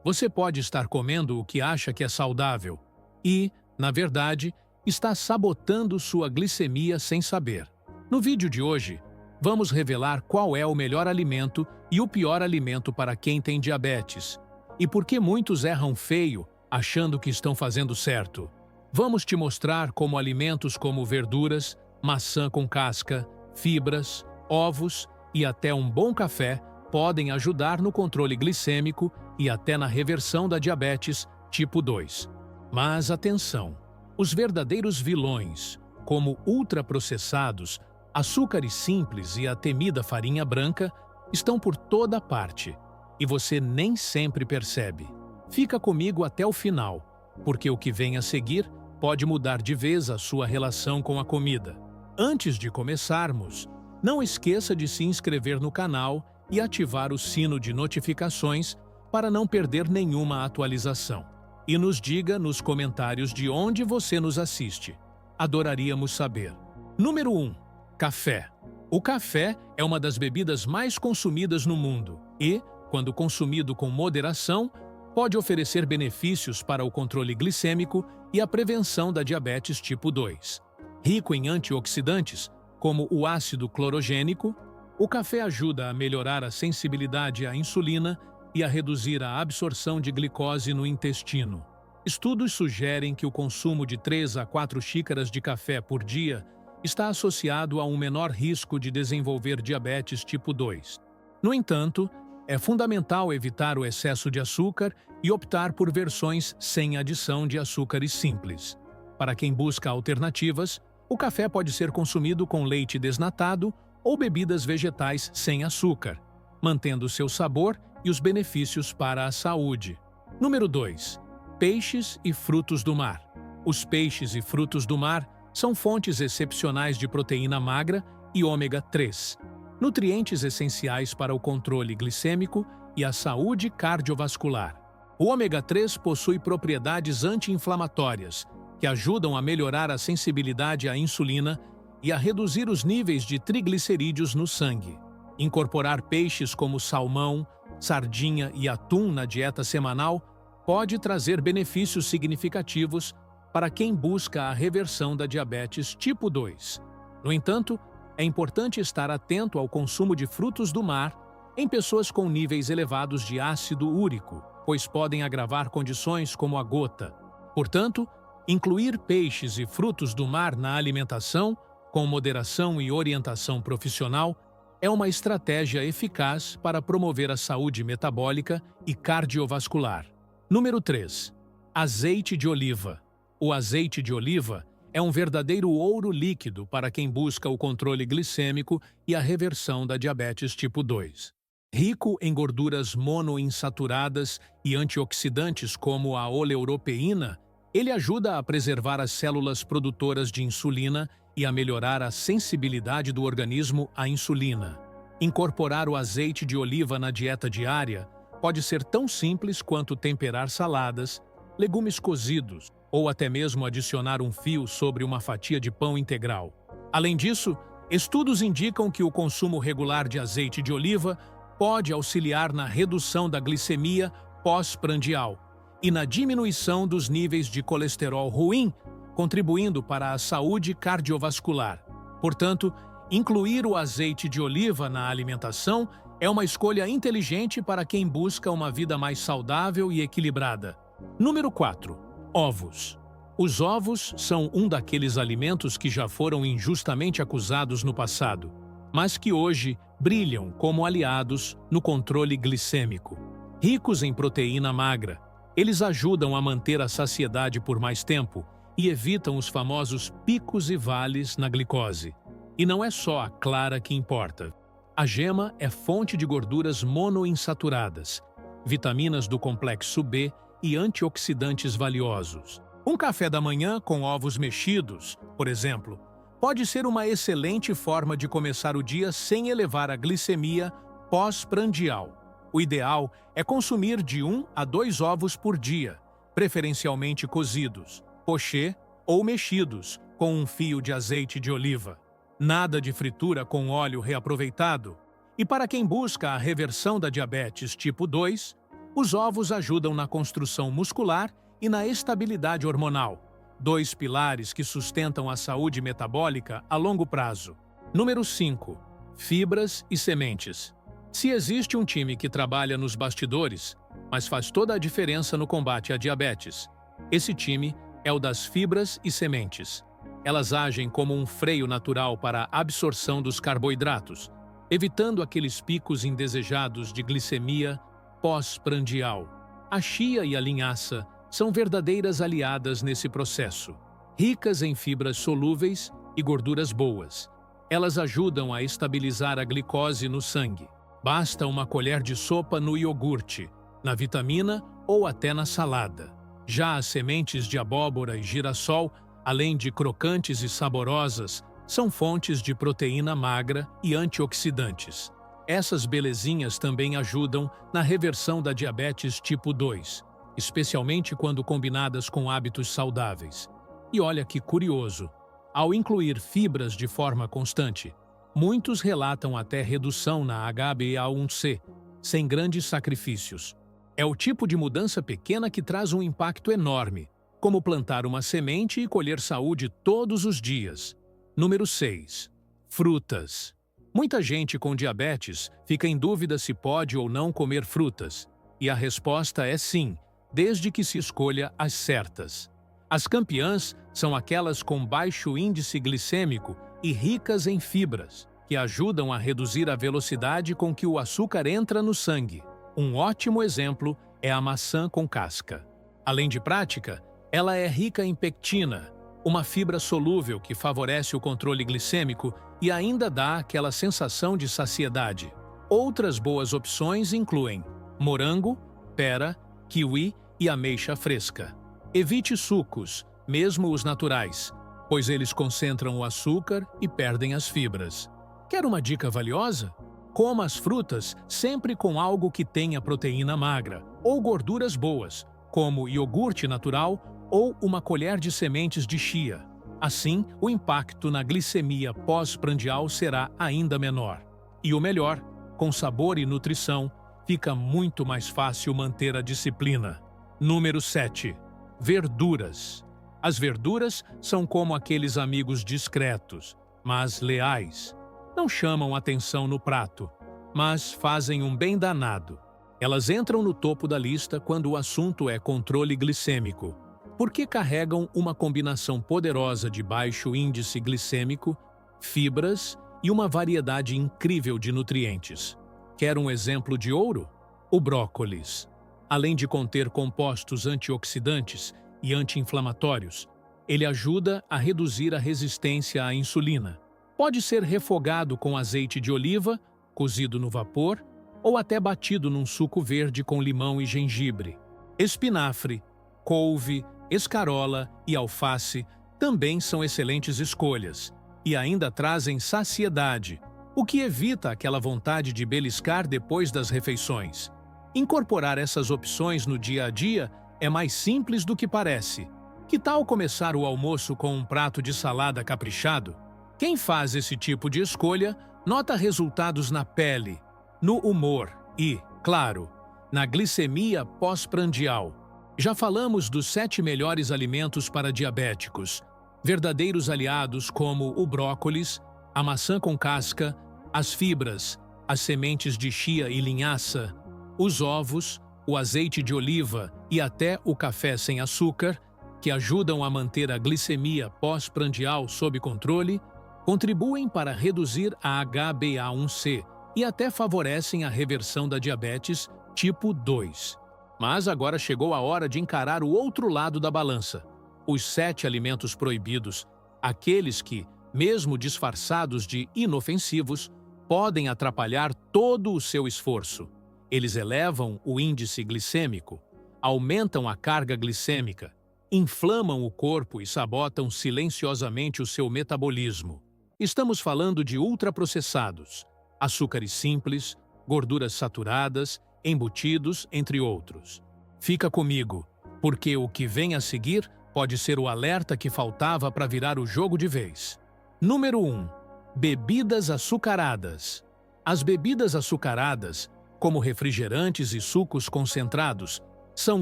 Você pode estar comendo o que acha que é saudável e, na verdade, está sabotando sua glicemia sem saber. No vídeo de hoje, vamos revelar qual é o melhor alimento e o pior alimento para quem tem diabetes e por que muitos erram feio achando que estão fazendo certo. Vamos te mostrar como alimentos como verduras, maçã com casca, fibras, ovos e até um bom café podem ajudar no controle glicêmico e até na reversão da diabetes tipo 2. Mas atenção! Os verdadeiros vilões, como ultraprocessados, açúcares simples e a temida farinha branca, estão por toda parte e você nem sempre percebe. Fica comigo até o final, porque o que vem a seguir pode mudar de vez a sua relação com a comida. Antes de começarmos, não esqueça de se inscrever no canal e ativar o sino de notificações para não perder nenhuma atualização. E nos diga nos comentários de onde você nos assiste. Adoraríamos saber. Número 1. Café. O café é uma das bebidas mais consumidas no mundo e, quando consumido com moderação, pode oferecer benefícios para o controle glicêmico e a prevenção da diabetes tipo 2. Rico em antioxidantes, como o ácido clorogênico, o café ajuda a melhorar a sensibilidade à insulina e a reduzir a absorção de glicose no intestino. Estudos sugerem que o consumo de 3 a 4 xícaras de café por dia está associado a um menor risco de desenvolver diabetes tipo 2. No entanto, é fundamental evitar o excesso de açúcar e optar por versões sem adição de açúcares simples. Para quem busca alternativas, o café pode ser consumido com leite desnatado ou bebidas vegetais sem açúcar, mantendo seu sabor e os benefícios para a saúde. Número 2. Peixes e frutos do mar. Os peixes e frutos do mar são fontes excepcionais de proteína magra e ômega 3, nutrientes essenciais para o controle glicêmico e a saúde cardiovascular. O ômega 3 possui propriedades anti-inflamatórias, que ajudam a melhorar a sensibilidade à insulina e a reduzir os níveis de triglicerídeos no sangue. Incorporar peixes como salmão, sardinha e atum na dieta semanal pode trazer benefícios significativos para quem busca a reversão da diabetes tipo 2. No entanto, é importante estar atento ao consumo de frutos do mar em pessoas com níveis elevados de ácido úrico, pois podem agravar condições como a gota. Portanto, incluir peixes e frutos do mar na alimentação, com moderação e orientação profissional, é uma estratégia eficaz para promover a saúde metabólica e cardiovascular. Número 3. Azeite de oliva. O azeite de oliva é um verdadeiro ouro líquido para quem busca o controle glicêmico e a reversão da diabetes tipo 2. Rico em gorduras monoinsaturadas e antioxidantes como a oleuropeína, ele ajuda a preservar as células produtoras de insulina e a melhorar a sensibilidade do organismo à insulina. Incorporar o azeite de oliva na dieta diária pode ser tão simples quanto temperar saladas, legumes cozidos ou até mesmo adicionar um fio sobre uma fatia de pão integral. Além disso, estudos indicam que o consumo regular de azeite de oliva pode auxiliar na redução da glicemia pós-prandial e na diminuição dos níveis de colesterol ruim, contribuindo para a saúde cardiovascular. Portanto, incluir o azeite de oliva na alimentação é uma escolha inteligente para quem busca uma vida mais saudável e equilibrada. Número 4. Ovos. Os ovos são um daqueles alimentos que já foram injustamente acusados no passado, mas que hoje brilham como aliados no controle glicêmico. Ricos em proteína magra, eles ajudam a manter a saciedade por mais tempo e evitam os famosos picos e vales na glicose. E não é só a clara que importa. A gema é fonte de gorduras monoinsaturadas, vitaminas do complexo B e antioxidantes valiosos. Um café da manhã com ovos mexidos, por exemplo, pode ser uma excelente forma de começar o dia sem elevar a glicemia pós-prandial. O ideal é consumir de 1 a 2 ovos por dia, preferencialmente cozidos, pochê ou mexidos, com um fio de azeite de oliva. Nada de fritura com óleo reaproveitado. E para quem busca a reversão da diabetes tipo 2, Os ovos ajudam na construção muscular e na estabilidade hormonal, dois pilares que sustentam a saúde metabólica a longo prazo. Número 5. Fibras e sementes. Se existe um time que trabalha nos bastidores, mas faz toda a diferença no combate à diabetes, esse time é o das fibras e sementes. Elas agem como um freio natural para a absorção dos carboidratos, evitando aqueles picos indesejados de glicemia pós-prandial. A chia e a linhaça são verdadeiras aliadas nesse processo. Ricas em fibras solúveis e gorduras boas, elas ajudam a estabilizar a glicose no sangue. Basta uma colher de sopa no iogurte, na vitamina ou até na salada. Já as sementes de abóbora e girassol, além de crocantes e saborosas, são fontes de proteína magra e antioxidantes. Essas belezinhas também ajudam na reversão da diabetes tipo 2, especialmente quando combinadas com hábitos saudáveis. E olha que curioso, ao incluir fibras de forma constante, muitos relatam até redução na HbA1c, sem grandes sacrifícios. É o tipo de mudança pequena que traz um impacto enorme, como plantar uma semente e colher saúde todos os dias. Número 6. Frutas. Muita gente com diabetes fica em dúvida se pode ou não comer frutas, e a resposta é sim, desde que se escolha as certas. As campeãs são aquelas com baixo índice glicêmico e ricas em fibras, que ajudam a reduzir a velocidade com que o açúcar entra no sangue. Um ótimo exemplo é a maçã com casca. Além de prática, ela é rica em pectina, uma fibra solúvel que favorece o controle glicêmico e ainda dá aquela sensação de saciedade. Outras boas opções incluem morango, pera, kiwi e ameixa fresca. Evite sucos, mesmo os naturais, pois eles concentram o açúcar e perdem as fibras. Quer uma dica valiosa? Coma as frutas sempre com algo que tenha proteína magra ou gorduras boas, como iogurte natural ou uma colher de sementes de chia. Assim, o impacto na glicemia pós-prandial será ainda menor. E o melhor, com sabor e nutrição, fica muito mais fácil manter a disciplina. Número 7. Verduras. As verduras são como aqueles amigos discretos, mas leais. Não chamam atenção no prato, mas fazem um bem danado. Elas entram no topo da lista quando o assunto é controle glicêmico, porque carregam uma combinação poderosa de baixo índice glicêmico, fibras e uma variedade incrível de nutrientes. Quer um exemplo de ouro? O brócolis. Além de conter compostos antioxidantes e anti-inflamatórios, ele ajuda a reduzir a resistência à insulina. Pode ser refogado com azeite de oliva, cozido no vapor, ou até batido num suco verde com limão e gengibre. Espinafre, couve, escarola e alface também são excelentes escolhas e ainda trazem saciedade, o que evita aquela vontade de beliscar depois das refeições. Incorporar essas opções no dia a dia é mais simples do que parece. Que tal começar o almoço com um prato de salada caprichado? Quem faz esse tipo de escolha nota resultados na pele, no humor e, claro, na glicemia pós-prandial. Já falamos dos 7 melhores alimentos para diabéticos, verdadeiros aliados como o brócolis, a maçã com casca, as fibras, as sementes de chia e linhaça, os ovos, o azeite de oliva e até o café sem açúcar, que ajudam a manter a glicemia pós-prandial sob controle, contribuem para reduzir a HbA1c e até favorecem a reversão da diabetes tipo 2. Mas agora chegou a hora de encarar o outro lado da balança. Os 7 alimentos proibidos, aqueles que, mesmo disfarçados de inofensivos, podem atrapalhar todo o seu esforço. Eles elevam o índice glicêmico, aumentam a carga glicêmica, inflamam o corpo e sabotam silenciosamente o seu metabolismo. Estamos falando de ultraprocessados, açúcares simples, gorduras saturadas, embutidos, entre outros. Fica comigo, porque o que vem a seguir pode ser o alerta que faltava para virar o jogo de vez. Número 1. Bebidas açucaradas. As bebidas açucaradas como refrigerantes e sucos concentrados, são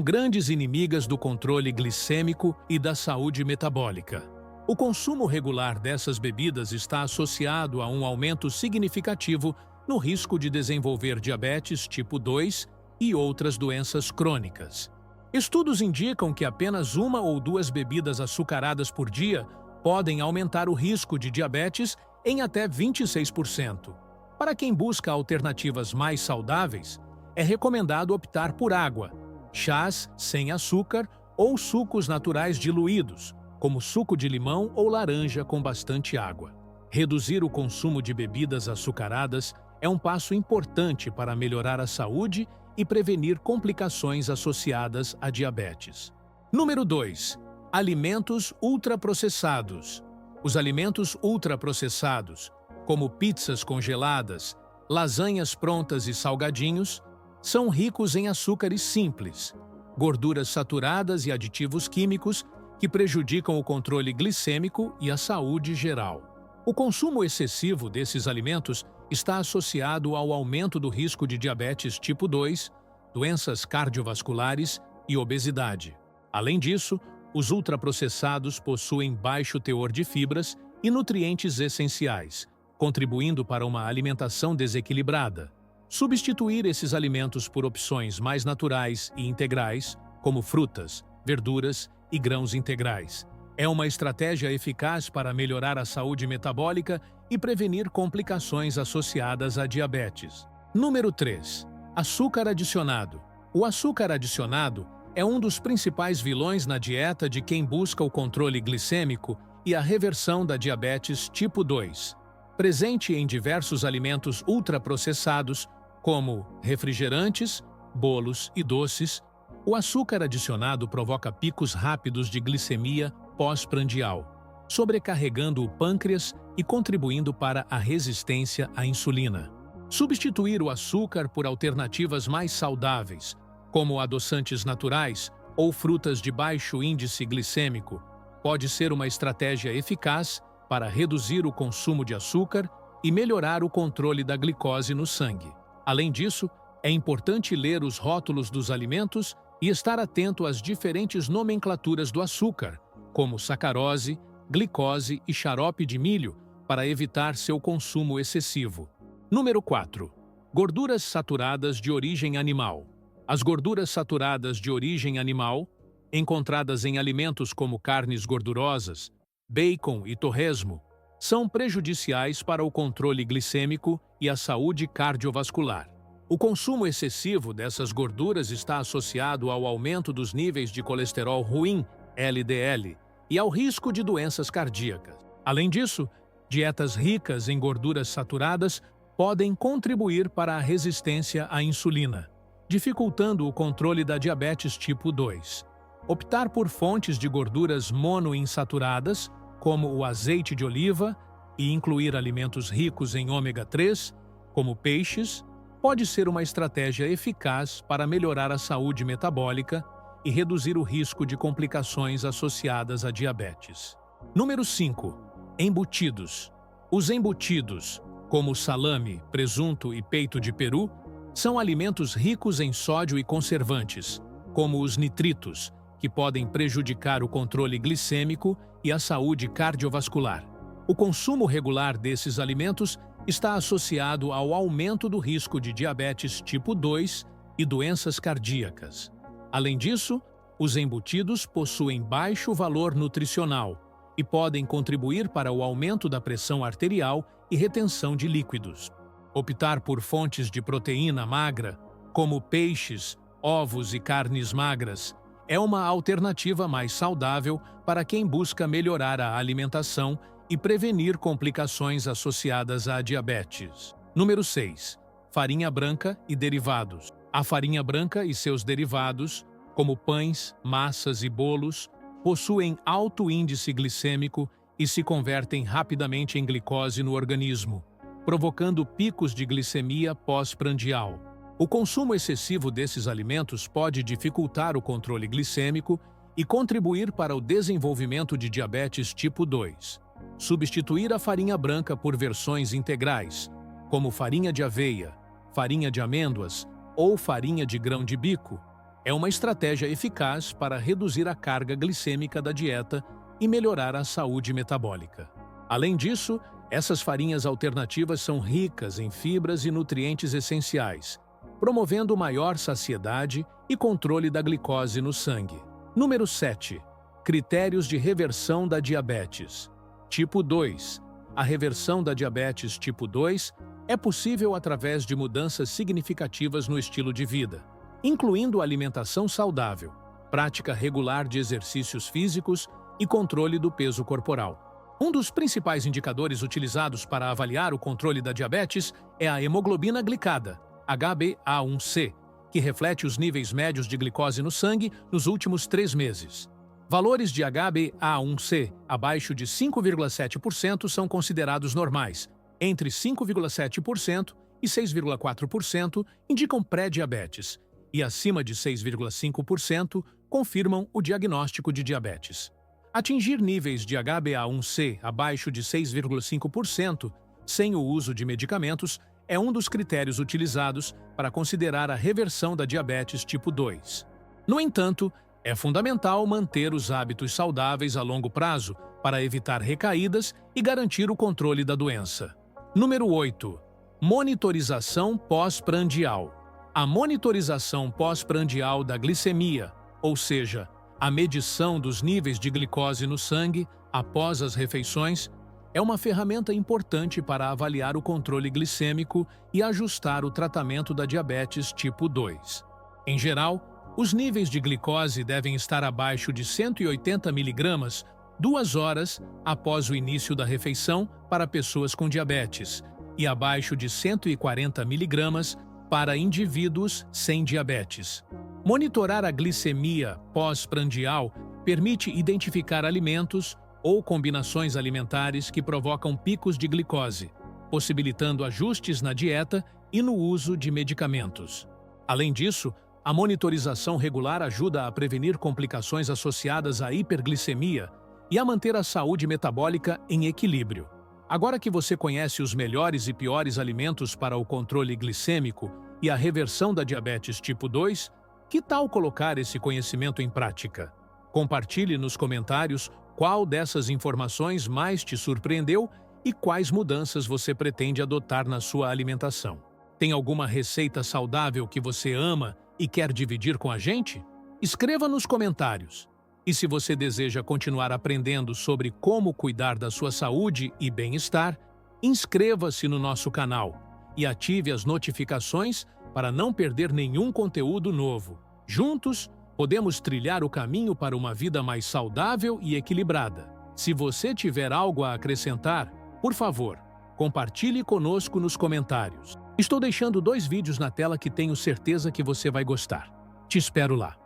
grandes inimigas do controle glicêmico e da saúde metabólica. O consumo regular dessas bebidas está associado a um aumento significativo no risco de desenvolver diabetes tipo 2 e outras doenças crônicas. Estudos indicam que apenas 1 ou 2 bebidas açucaradas por dia podem aumentar o risco de diabetes em até 26%. Para quem busca alternativas mais saudáveis, é recomendado optar por água, chás sem açúcar ou sucos naturais diluídos, como suco de limão ou laranja com bastante água. Reduzir o consumo de bebidas açucaradas é um passo importante para melhorar a saúde e prevenir complicações associadas à diabetes. Número 2. Alimentos ultraprocessados. Os alimentos ultraprocessados, como pizzas congeladas, lasanhas prontas e salgadinhos, são ricos em açúcares simples, gorduras saturadas e aditivos químicos que prejudicam o controle glicêmico e a saúde geral. O consumo excessivo desses alimentos está associado ao aumento do risco de diabetes tipo 2, doenças cardiovasculares e obesidade. Além disso, os ultraprocessados possuem baixo teor de fibras e nutrientes essenciais, contribuindo para uma alimentação desequilibrada. Substituir esses alimentos por opções mais naturais e integrais, como frutas, verduras e grãos integrais, é uma estratégia eficaz para melhorar a saúde metabólica e prevenir complicações associadas à diabetes. Número 3. Açúcar adicionado. O açúcar adicionado é um dos principais vilões na dieta de quem busca o controle glicêmico e a reversão da diabetes tipo 2. Presente em diversos alimentos ultraprocessados, como refrigerantes, bolos e doces, o açúcar adicionado provoca picos rápidos de glicemia pós-prandial, sobrecarregando o pâncreas e contribuindo para a resistência à insulina. Substituir o açúcar por alternativas mais saudáveis, como adoçantes naturais ou frutas de baixo índice glicêmico, pode ser uma estratégia eficaz para reduzir o consumo de açúcar e melhorar o controle da glicose no sangue. Além disso, é importante ler os rótulos dos alimentos e estar atento às diferentes nomenclaturas do açúcar, como sacarose, glicose e xarope de milho, para evitar seu consumo excessivo. Número 4. Gorduras saturadas de origem animal. As gorduras saturadas de origem animal, encontradas em alimentos como carnes gordurosas, bacon e torresmo, são prejudiciais para o controle glicêmico e a saúde cardiovascular. O consumo excessivo dessas gorduras está associado ao aumento dos níveis de colesterol ruim, LDL, e ao risco de doenças cardíacas. Além disso, dietas ricas em gorduras saturadas podem contribuir para a resistência à insulina, dificultando o controle da diabetes tipo 2. Optar por fontes de gorduras monoinsaturadas, como o azeite de oliva, e incluir alimentos ricos em ômega 3, como peixes, pode ser uma estratégia eficaz para melhorar a saúde metabólica e reduzir o risco de complicações associadas à diabetes. Número 5. Embutidos. Os embutidos, como salame, presunto e peito de peru, são alimentos ricos em sódio e conservantes, como os nitritos, que podem prejudicar o controle glicêmico e a saúde cardiovascular. O consumo regular desses alimentos está associado ao aumento do risco de diabetes tipo 2 e doenças cardíacas. Além disso, os embutidos possuem baixo valor nutricional e podem contribuir para o aumento da pressão arterial e retenção de líquidos. Optar por fontes de proteína magra, como peixes, ovos e carnes magras, é uma alternativa mais saudável para quem busca melhorar a alimentação e prevenir complicações associadas à diabetes. Número 6. Farinha branca e derivados. A farinha branca e seus derivados, como pães, massas e bolos, possuem alto índice glicêmico e se convertem rapidamente em glicose no organismo, provocando picos de glicemia pós-prandial. O consumo excessivo desses alimentos pode dificultar o controle glicêmico e contribuir para o desenvolvimento de diabetes tipo 2. Substituir a farinha branca por versões integrais, como farinha de aveia, farinha de amêndoas ou farinha de grão de bico, é uma estratégia eficaz para reduzir a carga glicêmica da dieta e melhorar a saúde metabólica. Além disso, essas farinhas alternativas são ricas em fibras e nutrientes essenciais, promovendo maior saciedade e controle da glicose no sangue. Número 7. Critérios de reversão da diabetes. Tipo 2. A reversão da diabetes tipo 2 é possível através de mudanças significativas no estilo de vida, incluindo alimentação saudável, prática regular de exercícios físicos e controle do peso corporal. Um dos principais indicadores utilizados para avaliar o controle da diabetes é a hemoglobina glicada, HbA1c, que reflete os níveis médios de glicose no sangue nos últimos 3 meses. Valores de HbA1c abaixo de 5,7% são considerados normais. Entre 5,7% e 6,4% indicam pré-diabetes, e acima de 6,5% confirmam o diagnóstico de diabetes. Atingir níveis de HbA1c abaixo de 6,5% sem o uso de medicamentos é um dos critérios utilizados para considerar a reversão da diabetes tipo 2. No entanto, é fundamental manter os hábitos saudáveis a longo prazo para evitar recaídas e garantir o controle da doença. Número 8. Monitorização pós-prandial. A monitorização pós-prandial da glicemia, ou seja, a medição dos níveis de glicose no sangue após as refeições, é uma ferramenta importante para avaliar o controle glicêmico e ajustar o tratamento da diabetes tipo 2. Em geral, os níveis de glicose devem estar abaixo de 180 mg 2 horas após o início da refeição para pessoas com diabetes e abaixo de 140 mg para indivíduos sem diabetes. Monitorar a glicemia pós-prandial permite identificar alimentos ou combinações alimentares que provocam picos de glicose, possibilitando ajustes na dieta e no uso de medicamentos. Além disso, a monitorização regular ajuda a prevenir complicações associadas à hiperglicemia e a manter a saúde metabólica em equilíbrio. Agora que você conhece os melhores e piores alimentos para o controle glicêmico e a reversão da diabetes tipo 2, que tal colocar esse conhecimento em prática? Compartilhe nos comentários qual dessas informações mais te surpreendeu e quais mudanças você pretende adotar na sua alimentação. Tem alguma receita saudável que você ama e quer dividir com a gente? Escreva nos comentários. E se você deseja continuar aprendendo sobre como cuidar da sua saúde e bem-estar, inscreva-se no nosso canal e ative as notificações para não perder nenhum conteúdo novo. Juntos, podemos trilhar o caminho para uma vida mais saudável e equilibrada. Se você tiver algo a acrescentar, por favor, compartilhe conosco nos comentários. Estou deixando 2 vídeos na tela que tenho certeza que você vai gostar. Te espero lá.